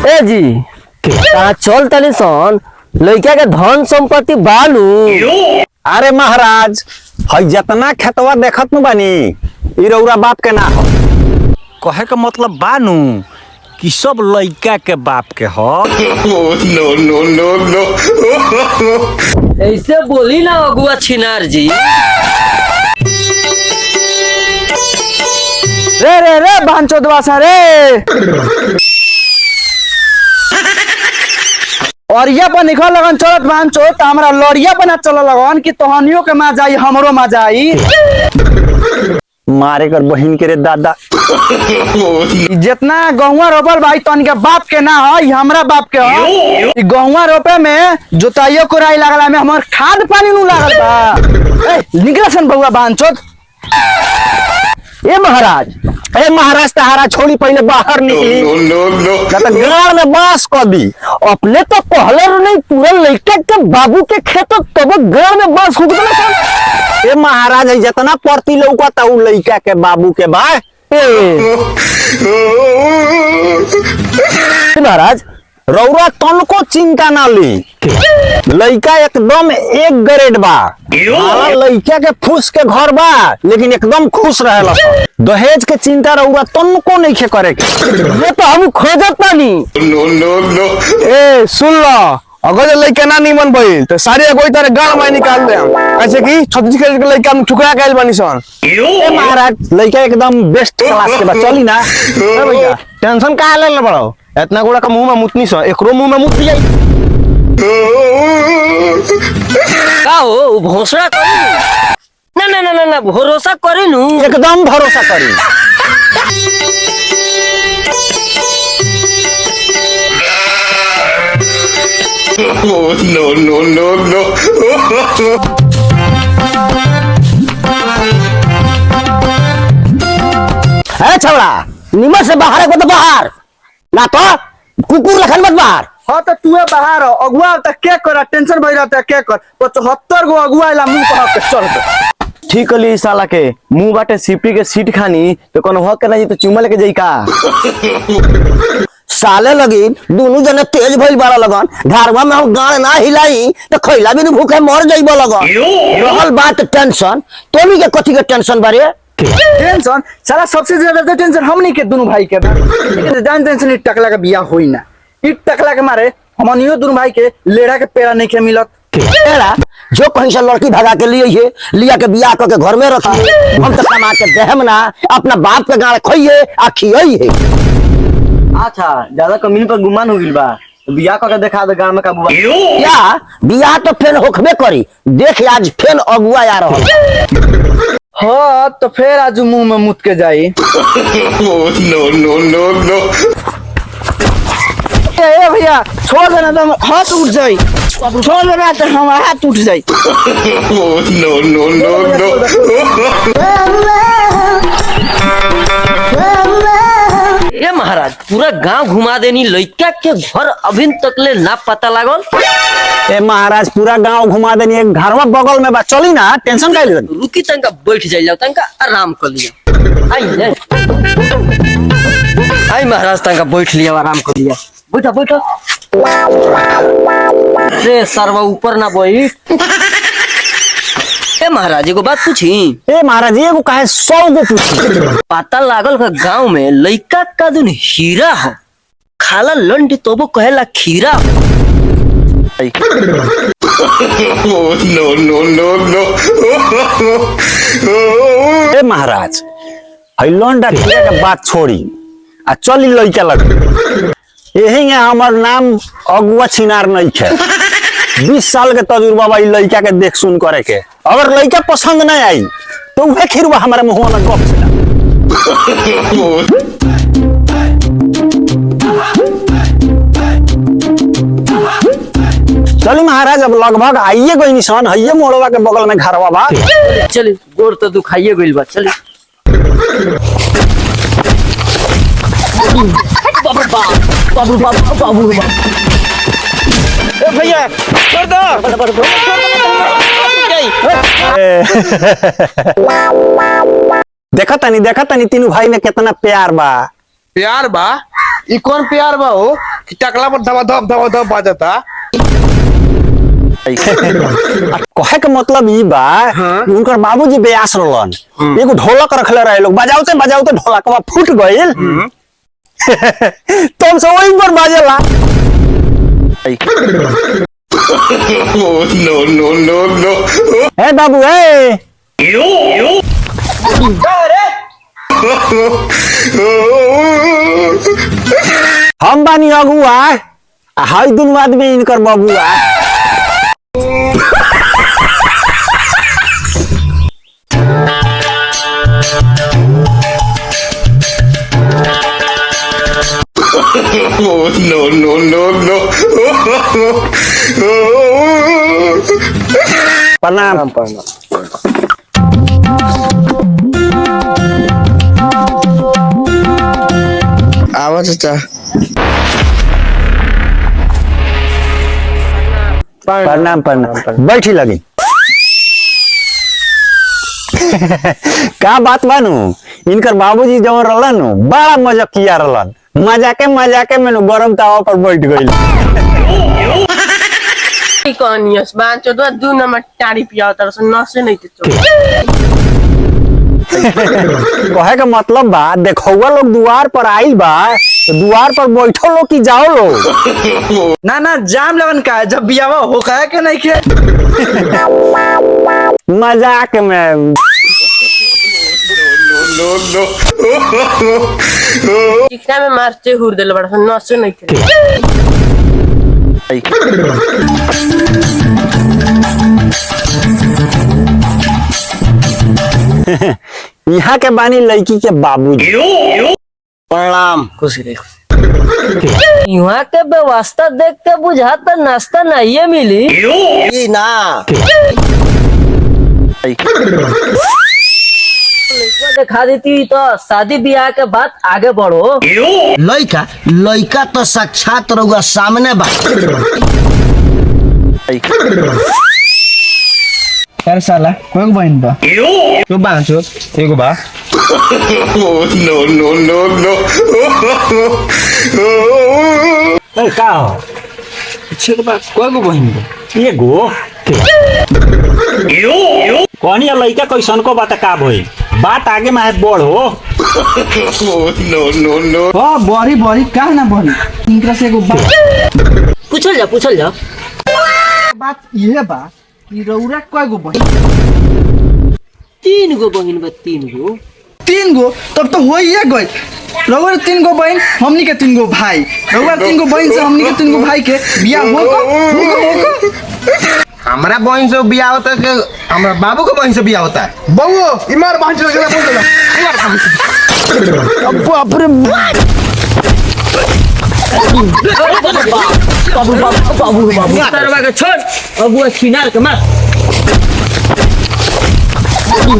ए जी कहाँ चल तनी सन लड़का के धन संपत्ति बालू। अरे महाराज हई जितना खेतवा देखत न बानी ई रउरा बाप के ना हो। कहे के मतलब बानू कि सब लड़का के बाप के हो। नो नो नो नो ऐसे बोली ना अगुआ छिनार जी। रे रे रे बांचोदवासा रे और ये पर निकल लगन चलत बांचो त हमरा लड़िया पर ना चल लगन कि तोहनियो के मा जाई हमरो मा जाई। मारे कर बहिन के रे दादा। जितना गहुआ रोपल भाई तन के बाप के ना हो हमरा बाप के हो। ई गहुआ रोपे में जोताइयो कोराई लागला में हमर खाद पानी नु लागल बा। ए निकलसन बउआ बांचोद। ए महाराज तहारा छोड़ी पहले बाहर निकली नो नो नो ना तो गाड़ में बांस कर दी। अपने तो कहले नहीं पूरा लड़का के बाबू के खेत तब गाँव में बस हुक ए महाराज है जितना परती लौकता उ लड़का के बाबू के बा। महाराज रउरा तनको चिंता ना ली लड़का एकदम एक ग्रेड बा। हाँ, लड़का के फूस के घर बा लेकिन एकदम खुश रहेला। दहेज के चिंता रउरा तनको नहीं खे करे ये तो हम खोजत पानी। नो नो नो ए सुन लो अगर जो लड़का ना निमन भइल तो सारे कोई तरह गाड़ में निकाल दे ऐसे कि छत्तीसगढ़ के लड़का हम ठुकरा गइल बानी सन। ए महाराज लड़का एकदम बेस्ट क्लास के बा चली ना। ए भैया टेंशन काहे ले बड़ो इतना गोड़ा का मुंह में मुतनी सन एकरो मुंह में मुत जाई। का हो भरोसा करी ना ना ना ना ना भरोसा करी नु एकदम भरोसा करी। नो नो नो नो है छौड़ा निमन से बाहर को तो बाहर ना तो कुकुर लखन मत बाहर। हाँ तो तू बाहर हो अगुआ तक के कर टेंशन भई रहता के कर 75 गो अगुआ ला मुंह पर के चल ठीक कली साला के मुंह बाटे सिपी के सीट खानी तो कोनो हक के नहीं तो चुमा लेके जाई का। साले लगी दोनों जने तेज भइल बाड़ा लगन घरवा में हम गाड़ ना हिलाई तो खैला भी भूखे मर जाइब लगन। रहल बात टेंशन तोनी के कथी के टेंशन बारे टेंशन साला सबसे ज्यादा तो टेंशन हमनी के दोनों भाई के बा। लेकिन जान टेंशन ई टकला के बियाह होई ना ई टकला के मारे हमनियो दोनों भाई के लेड़ा के पेड़ा नहीं के मिलत। तेरा जो कहीं से लड़की भगा के लिए ये लिया के बियाह करके घर में रखी हम तो कमा के देहम ना अपना बाप के गाड़ खोइए आ खियाइए। अच्छा ज्यादा कमीनी पर गुमान हो गिल बा बियाह करके देखा दे गांव में काबू या बियाह तो फेन होखबे करी देख आज फेन अगुआ आ रहल। हाँ तो फिर आज मुंह में मुत के जाई। नो नो नो नो ए भैया छोड़ देना तो हाथ उठ जाई छोड़ देना तो हम हाथ उठ जाई। नो नो नो नो ये महाराज पूरा गांव घुमा देनी लड़का के घर अभी तक ले ना पता लागल। ए महाराज पूरा गांव घुमा देनी एक घरवा बगल में बा चली ना टेंशन काहे ले। रुकी तंका बैठ जाइए तंका आराम कर लिया। आई आई महाराज तंका बैठ लिया आराम कर लिया बैठो बैठो रे सरवा ऊपर ना बैठ। ए महाराज एगो बात पूछी। ए महाराज एगो काहे 100 गो पूछी। पता लागल का गांव में लड़का का दुन हीरा हो खाला लंड तो वो कहेला खीरा हो। नो नो नो नो ए महाराज हई लौंडा खिया के बात छोड़ी आ चली लइका लग यही हमर नाम अगुआ छिनार नहीं है। 20 साल के तजुर्बा बा लइका के देख सुन करे के अगर लइका पसंद नहीं आई तो उहे खिरवा हमारे मुंह में गप से चली महाराज अब लगभग आइए गई निशान हइये मोड़वा के बगल में घरवा बा। चल गोड़ तो दुखाइए गइल बा चल बाबू बाबू बाबू बाबू भैया छोड़ दो देखा तनी तीनों भाई में कितना प्यार बा। प्यार बा ई कौन प्यार बा हो कि टकला पर धमा धम बाजता। कहे के मतलब ई बा कि उनकर बाबूजी बेयास रहलन, एगो ढोलक रखले रहे, लोग बजावते बजावते ढोलकवा फूट गइल। तुम से वही पर बाजेला। No. ए बाबू ए हम बानी अगुआ, हाई दुनू आदमी इनकर बबुआ। No. प्रणाम। आवा चाचा। प्रणाम बैठी लगी। का बात बानू, इनकर बाबूजी जब रहलन बड़ा मजा किया रहलन, मजाके में गरम तावा पर बैठ गइल। कहानियस बांचो तो 2 नंबर टाड़ी पिया तर नसे नहीं तो कहे का मतलब बा, देखौआ लोग दुआर पर आइल बा तो दुआर पर बैठो लोग की जाओ लोग। ना जाम लगन का जब बियावा हो कहे के नहीं खे। मजाक में। No. चिकना में मारते हुर देले बड़ा नसे नहीं थे। यहाँ के बानी लड़की के बाबूजी। प्रणाम। खुशी रे। यहाँ के व्यवस्था देख के बुझाता नाश्ता नहीं मिली। ई ना दिखा देती तो शादी ब्याह के बाद आगे बढ़ो। लइका तो साक्षात रहुआ सामने बा। यार साला कोई बहन बा तो बांचो एगो बा। No. ए, का हो? छे बा कोई बहन बा। एगो कौनी लड़का कैसन को बात का भई, बात आगे में बढ़ो। No. हां बड़ी का ना बड़ी इनकरा से एगो बात पूछल जा बात ये बा कि रौरा कोई गो बहन। 3 गो बहिन बा 3 गो। तब तो हो ही गई। रौरा 3 गो बहन हमनी के 3 गो भाई। रौरा 3 गो बहन से हमनी के 3 गो भाई के बियाह हो। हमारा बहन से बियाह होता है कि हमारा बाबू के बहन से बियाह होता है? बउओ इमार बहन से बोल देला। बाप रे बाबू तरवा के छोड़ अबुआ छिनार के मार। No.